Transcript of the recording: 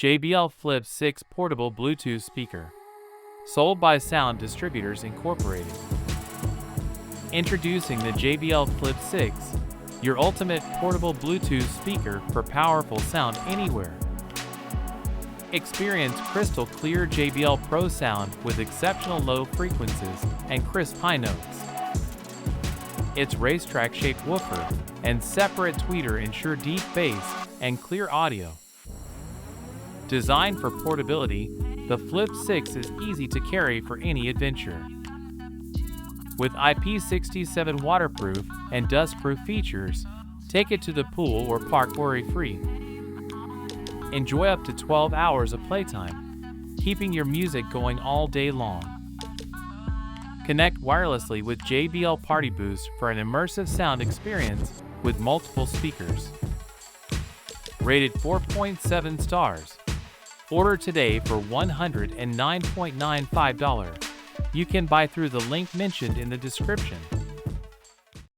JBL Flip 6 Portable Bluetooth Speaker. Sold by Sound Distributors Incorporated. Introducing the JBL Flip 6, your ultimate portable Bluetooth speaker for powerful sound anywhere. Experience crystal clear JBL Pro sound with exceptional low frequencies and crisp high notes. Its racetrack-shaped woofer and separate tweeter ensure deep bass and clear audio. Designed for portability, the Flip 6 is easy to carry for any adventure. With IP67 waterproof and dustproof features, take it to the pool or park worry-free. Enjoy up to 12 hours of playtime, keeping your music going all day long. Connect wirelessly with JBL Party Boost for an immersive sound experience with multiple speakers. Rated 4.7 stars. Order today for $109.95. You can buy through the link mentioned in the description.